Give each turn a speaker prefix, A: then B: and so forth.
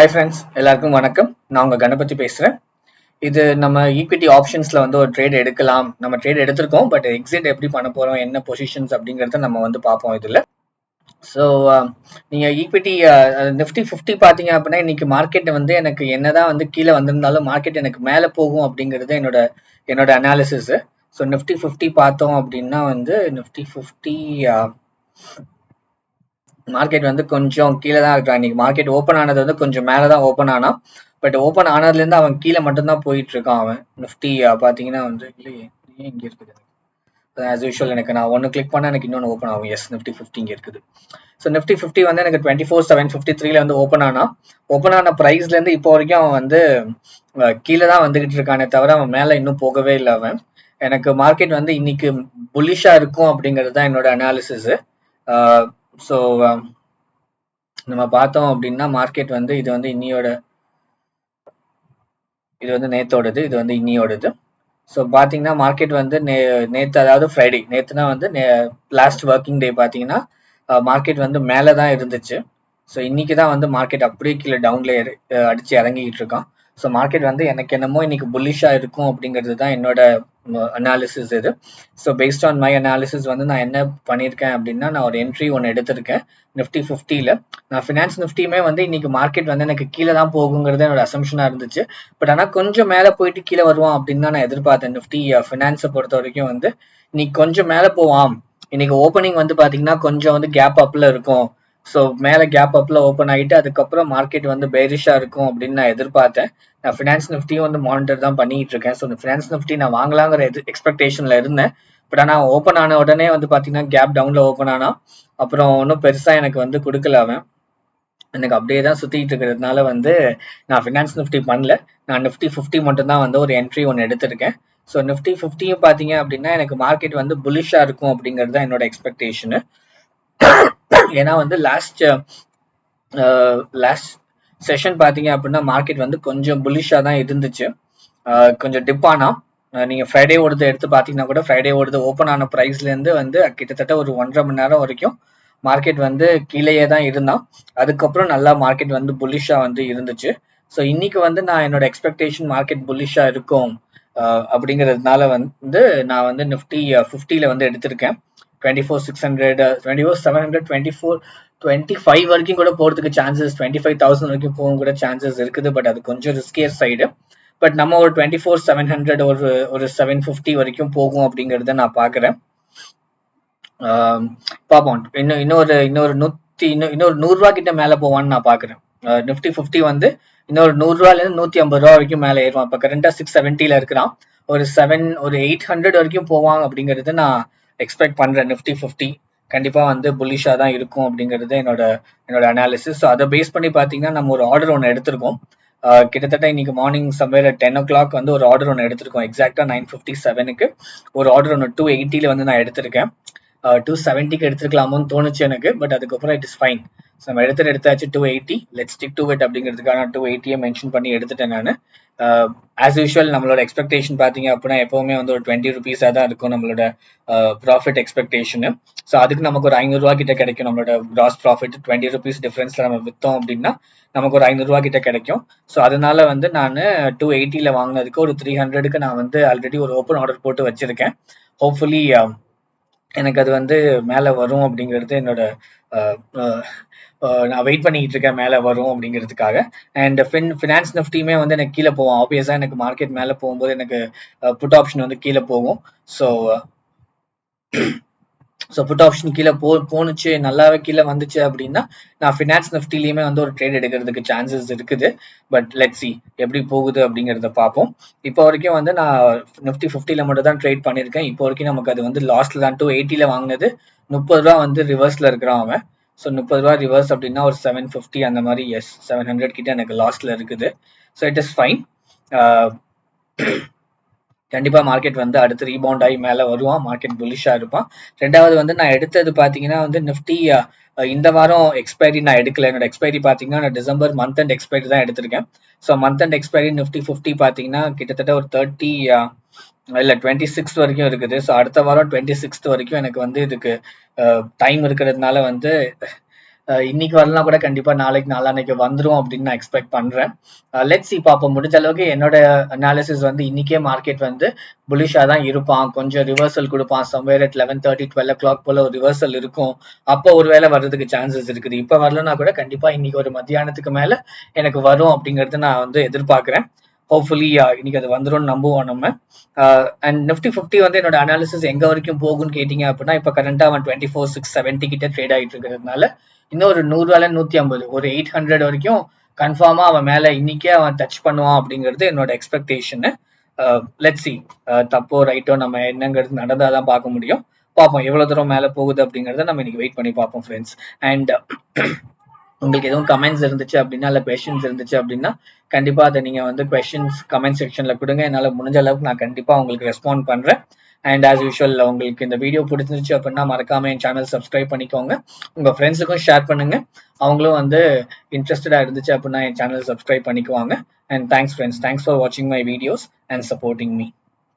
A: Hi friends, எல்லாருக்கும் வணக்கம். நான் உங்க கணபதி பேசுறேன். இது நம்ம ஈக்விட்டி ஆப்ஷன்ஸ்ல வந்து ஒரு ட்ரேட் எடுக்கலாம். நம்ம ட்ரேட் எடுத்திருக்கோம், பட் எக்ஸிட் எப்படி பண்ண போறோம், என்ன பொசிஷன்ஸ் அப்படிங்கறத நம்ம வந்து பார்ப்போம் இதுல. ஸோ நீங்க ஈக்விட்டி நிஃப்டி 50 பாத்தீங்க அப்படின்னா இன்னைக்கு மார்க்கெட் வந்து எனக்கு என்னதான் வந்து கீழே வந்திருந்தாலும் மார்க்கெட் எனக்கு மேலே போகும் அப்படிங்கிறது என்னோட அனாலிசிஸ். ஸோ நிஃப்டி 50 பார்த்தோம் அப்படின்னா வந்து நிஃப்டி 50 மார்க்கெட் வந்து கொஞ்சம் கீழே தான் இருக்கான். இன்னைக்கு மார்க்கெட் ஓப்பன் ஆனது வந்து கொஞ்சம் மேலே தான் ஓப்பன் ஆனான். பட் ஓப்பன் ஆனதுலேருந்து அவன் கீழே மட்டும்தான் போயிட்டு இருக்கான். அவன் நிஃப்டி பார்த்தீங்கன்னா வந்து இல்லையே, இங்கே இருக்குது. ஆஸ் யூஷுவல் எனக்கு நான் ஒன்று கிளிக் பண்ணால் எனக்கு இன்னொன்று ஓப்பன் ஆகும். எஸ், நிஃப்டி 50 இங்கே இருக்குது. ஸோ நிஃப்டி 50 வந்து எனக்கு 24,753 வந்து ஓப்பன் ஆன ப்ரைஸ்லேருந்து இப்போ வரைக்கும் அவன் வந்து கீழே தான் வந்துகிட்டு இருக்கானே தவிர அவன் மேலே இன்னும் போகவே இல்லை. அவன் எனக்கு மார்க்கெட் வந்து இன்னைக்கு புல்லிஷா இருக்கும் அப்படிங்கிறது தான் என்னோட அனாலிசிஸ். ஸோ நம்ம பார்த்தோம் அப்படின்னா மார்க்கெட் வந்து இது வந்து நேத்தோடது, இது வந்து இன்னியோடது. ஸோ பார்த்தீங்கன்னா மார்க்கெட் வந்து நேற்று, அதாவது ஃப்ரைடே, நேற்றுனா வந்து லாஸ்ட் ஒர்க்கிங் டே பார்த்தீங்கன்னா மார்க்கெட் வந்து மேலே தான் இருந்துச்சு. ஸோ இன்னைக்கு தான் வந்து மார்க்கெட் அப்படியே கீழே டவுன்ல அடிச்சு இறங்கிட்டு இருக்கான். ஸோ மார்க்கெட் வந்து எனக்கு என்னமோ இன்னைக்கு புல்லிஷா இருக்கும் அப்படிங்கிறது தான் என்னோட அனாலிசிஸ் இது. So based on my analysis வந்து நான் என்ன பண்ணியிருக்கேன் அப்படின்னா, நான் ஒரு என்ட்ரி ஒன்று எடுத்திருக்கேன் நிஃப்டி 50ல. நான் ஃபினான்ஸ் நிஃப்டியுமே வந்து இன்னைக்கு மார்க்கெட் வந்து எனக்கு கீழே தான் போகுங்கிறது என்னோட அசம்ஷனா இருந்துச்சு. பட் ஆனால் கொஞ்சம் மேலே போயிட்டு கீழே வருவான் அப்படின்னு தான் நான் எதிர்பார்த்தேன். நிஃப்டி ஃபினான்ஸை பொறுத்த வரைக்கும் வந்து இன்னைக்கு கொஞ்சம் மேலே போவான். இன்னைக்கு ஓப்பனிங் வந்து பாத்தீங்கன்னா கொஞ்சம் வந்து கேப் அப்ல இருக்கும். ஸோ மேலே கேப் அப்ல ஓப்பன் ஆகிட்டு அதுக்கப்புறம் மார்க்கெட் வந்து பேரிஷா இருக்கும் அப்படின்னு நான் எதிர்பார்த்தேன். நான் ஃபினான்ஸ் நிஃப்டியும் வந்து மானிட்டர் தான் பண்ணிட்டு இருக்கேன். ஸோ இந்த ஃபினான்ஸ் நிஃப்டி நான் வாங்கலாங்கிற எக்ஸ்பெக்டேஷன்ல இருந்தேன். பட் ஆனால் ஓப்பன் ஆன உடனே வந்து பார்த்தீங்கன்னா கேப் டவுன்ல ஓப்பன் ஆனா அப்புறம் ஒன்றும் பெருசா எனக்கு வந்து கொடுக்கல அவன். எனக்கு அப்படியே தான் சுத்திட்டு இருக்கிறதுனால வந்து நான் ஃபினான்ஸ் நிஃப்டி பண்ணல. நான் நிஃப்டி 50 மட்டும் தான் வந்து ஒரு என்ட்ரி ஒன்று எடுத்திருக்கேன். ஸோ நிஃப்டி 50யும் பார்த்தீங்க அப்படின்னா எனக்கு மார்க்கெட் வந்து புல்லிஷா இருக்கும் அப்படிங்கிறது தான் என்னோட எக்ஸ்பெக்டேஷனு. ஏன்னா வந்து லாஸ்ட் செஷன் பார்த்தீங்க அப்படின்னா மார்க்கெட் வந்து கொஞ்சம் புல்லிஷா தான் இருந்துச்சு. கொஞ்சம் டிப் ஆனா நீங்க ஃப்ரைடே ஓடுது எடுத்து பார்த்தீங்கன்னா கூட ஃப்ரைடே ஓடுது ஓப்பன் ஆன ப்ரைஸ்லேருந்து வந்து கிட்டத்தட்ட ஒரு 1.5 மணி நேரம் வரைக்கும் மார்க்கெட் வந்து கீழேயே தான் இருந்தான். அதுக்கப்புறம் நல்லா மார்க்கெட் வந்து புல்லிஷா வந்து இருந்துச்சு. ஸோ இன்னைக்கு வந்து நான் என்னோட எக்ஸ்பெக்டேஷன் மார்க்கெட் புல்லிஷா இருக்கும் அப்படிங்கிறதுனால வந்து நான் வந்து நிஃப்டி 50ல வந்து எடுத்திருக்கேன். 24,600, 24,700, 25 வரைக்கும் கூட போறதுக்கு சான்சஸ், 25,000 வரைக்கும் போக கூட சான்சஸ் இருக்குது. பட் அது கொஞ்சம் ரிஸ்கியர் சைடு. பட் நம்ம ஒரு 24,700 ஒரு 750 வரைக்கும் போகும் அப்படிங்கறத நான் பாக்குறேன். பார்ப்போம். இன்னொரு 100 கிட்ட மேல போவான்னு நான் பாக்குறேன். நிஃப்டி 50 வந்து இன்னொரு 100 ரூபாயில இருந்து 150 ரூபா வரைக்கும் மேல ஏறுவான். இப்ப கரண்டா 670ல இருக்கிறான். ஒரு 800 வரைக்கும் போவாங்க அப்படிங்கறது நான் எக்ஸ்பெக்ட் பண்றேன். நிஃப்டி 50 கண்டிப்பா வந்து புல்லிஷா தான் இருக்கும் அப்படிங்கிறது என்னோட அனாலிசிஸ். ஸோ அதை பேஸ் பண்ணி பாத்தீங்கன்னா நம்ம ஒரு ஆர்டர் ஒன்று எடுத்திருக்கோம். கிட்டத்தட்ட இன்னைக்கு மார்னிங் சம்வேர் 10 o'clock வந்து ஒரு ஆர்டர் ஒன்று எடுத்திருக்கோம். எக்ஸாக்டா 9:57க்கு ஒரு ஆர்டர் ஒன்று 280ல வந்து நான் எடுத்திருக்கேன். 270க்கு எடுத்துக்கலாமோன்னு தோணுச்சு எனக்கு. பட் அதுக்கப்புறம் இட் இஸ் ஃபைன். நம்ம எடுத்தாச்சு 280. லெட்ஸ் ஸ்டிக் டு இட் அப்படிங்கிறதுக்கான 280 மென்ஷன் பண்ணி எடுத்துட்டேன் நான். ஆஸ் யூஷுவல் நம்மளோட எக்ஸ்பெக்டேஷன் பார்த்தீங்க அப்படின்னா எப்பவுமே வந்து ஒரு 20 rupees தான் இருக்கும் நம்மளோட ப்ராஃபிட் எக்ஸ்பெக்டேஷனு. ஸோ அதுக்கு நமக்கு ஒரு 500 ரூபா கிட்ட கிடைக்கும். நம்மளோட கிராஸ் ப்ராஃபிட் 20 rupees டிஃபரன்ஸ்ல நம்ம வித்தோம் அப்படின்னா நமக்கு ஒரு 500 ரூபா கிட்ட கிடைக்கும். ஸோ அதனால வந்து நான் 280ல வாங்கினதுக்கு ஒரு 300க்கு நான் வந்து ஆல்ரெடி ஒரு ஓப்பன் ஆர்டர் போட்டு வச்சிருக்கேன். ஹோப்ஃபுல்லி எனக்கு அது வந்து மேலே வரும் அப்படிங்கிறது என்னோட நான் வெயிட் பண்ணிக்கிட்டு இருக்கேன் மேலே வரும் அப்படிங்கிறதுக்காக. அண்ட் ஃபினான்ஸ் நிஃப்டியுமே வந்து எனக்கு கீழே போகும். ஆப்வியஸாக எனக்கு மார்க்கெட் மேலே போகும்போது எனக்கு புட் ஆப்ஷன் வந்து கீழே போகும். ஸோ புட் ஆப்ஷன் கீழே போணுச்சு, நல்லாவே கீழே வந்துச்சு அப்படின்னா நான் ஃபினான்ஸ் நிஃப்டிலையுமே வந்து ஒரு ட்ரேட் எடுக்கிறதுக்கு சான்சஸ் இருக்குது. பட் லெட் சி எப்படி போகுது அப்படிங்கிறத பார்ப்போம். இப்போ வரைக்கும் வந்து நான் நிஃப்டி 50ல மட்டும் தான் ட்ரேட் பண்ணியிருக்கேன். இப்போ வரைக்கும் நமக்கு அது வந்து லாஸ்ட்ல தான். 280ல வாங்கினது 30 ரூபா வந்து ரிவர்ஸ்ல இருக்கிறான் அவன். ஸோ 30 ரூபா ரிவர்ஸ் அப்படின்னா ஒரு 750 அந்த மாதிரி. எஸ், 700 கிட்ட எனக்கு லாஸ்ட்ல இருக்குது. So it is fine. கண்டிப்பா மார்க்கெட் வந்து அடுத்து ரீபவுண்ட் ஆகி மேல வருவான். மார்க்கெட் புல்லிஷா இருப்பான். ரெண்டாவது வந்து நான் எடுத்தது பாத்தீங்கன்னா வந்து நிஃப்டி இந்த வாரம் எக்ஸ்பைரி நான் எடுக்கல. என்னோட எக்ஸ்பைரி பாத்தீங்கன்னா நான் டிசம்பர் மந்த் அண்ட் எக்ஸ்பைரி தான் எடுத்திருக்கேன். So month and expiry Nifty 50 பாத்தீங்கன்னா கிட்டத்தட்ட ஒரு 26 வரைக்கும் இருக்குது. ஸோ அடுத்த வாரம் 26 வரைக்கும் எனக்கு வந்து இதுக்கு டைம் இருக்கிறதுனால வந்து இன்னைக்கு வரலாம் கூட கண்டிப்பா நாளைக்கு நாளான்னைக்கு வந்துரும் அப்படின்னு நான் எக்ஸ்பெக்ட் பண்றேன். லெட்ஸ் சி பார்ப்போம். முடிஞ்ச அளவுக்கு என்னோட அனாலிசிஸ் வந்து இன்னைக்கே மார்க்கெட் வந்து புலிஷா தான் இருப்பான், கொஞ்சம் ரிவர்சல் கொடுப்பான், சம்வேர் அட் 11:30 12 o'clock போல ஒரு ரிவர்சல் இருக்கும். அப்போ ஒருவேளை வர்றதுக்கு சான்சஸ் இருக்குது. இப்ப வரலன்னா கூட கண்டிப்பா இன்னைக்கு ஒரு மத்தியானத்துக்கு மேல எனக்கு வரும் அப்படிங்கறது நான் வந்து எதிர்பார்க்கிறேன். ஹோப்ஃபுல்லி இன்னைக்கு அது வந்துடும் நம்புவோம் நம்ம. அண்ட் நிஃப்டி 50 வந்து என்னோட அனாலிசிஸ் எங்க வரைக்கும் போகும்னு கேட்டீங்க அப்படின்னா, இப்ப கரண்டா அவன் 24,670 கிட்ட ட்ரேட் ஆயிட்டு இருக்கிறதுனால இன்னும் ஒரு 100 150 ஒரு 800 வரைக்கும் கன்ஃபார்மா அவன் மேல இன்னைக்கே அவன் டச் பண்ணுவான் அப்படிங்கிறது என்னோட எக்ஸ்பெக்டேஷன். லெட்ஸ் சி, தப்போ ரைட்டோ நம்ம என்னங்கிறது நடந்தாதான் பார்க்க முடியும். பார்ப்போம் எவ்வளவு தூரம் மேல போகுது அப்படிங்கறத நம்ம இன்னைக்கு வெயிட் பண்ணி பார்ப்போம் ஃப்ரெண்ட்ஸ். அண்ட் உங்களுக்கு எதுவும் கமெண்ட்ஸ் இருந்துச்சு அப்படின்னா, இல்ல கொஸ்டின்ஸ் இருந்துச்சு அப்படின்னா கண்டிப்பா அதை நீங்க வந்து கொஸ்டின்ஸ் கமெண்ட் செக்ஷன்ல கொடுங்க. என்னால முடிஞ்ச அளவுக்கு நான் கண்டிப்பா உங்களுக்கு ரெஸ்பாண்ட் பண்றேன். அண்ட் ஆஸ் யூஷுவல் உங்களுக்கு இந்த வீடியோ பிடிச்சிருந்துச்சு அப்படின்னா மறக்காம என் சேனல் சப்ஸ்கிரைப் பண்ணிக்கோங்க. உங்க ஃப்ரெண்ட்ஸுக்கும் ஷேர் பண்ணுங்க, அவங்களும் வந்து இன்ட்ரெஸ்டடா இருந்துச்சு அப்படின்னா என் சேனல் சப்ஸ்கிரைப் பண்ணிக்குவாங்க. And thanks friends, thanks for வாட்சிங் my videos and supporting me.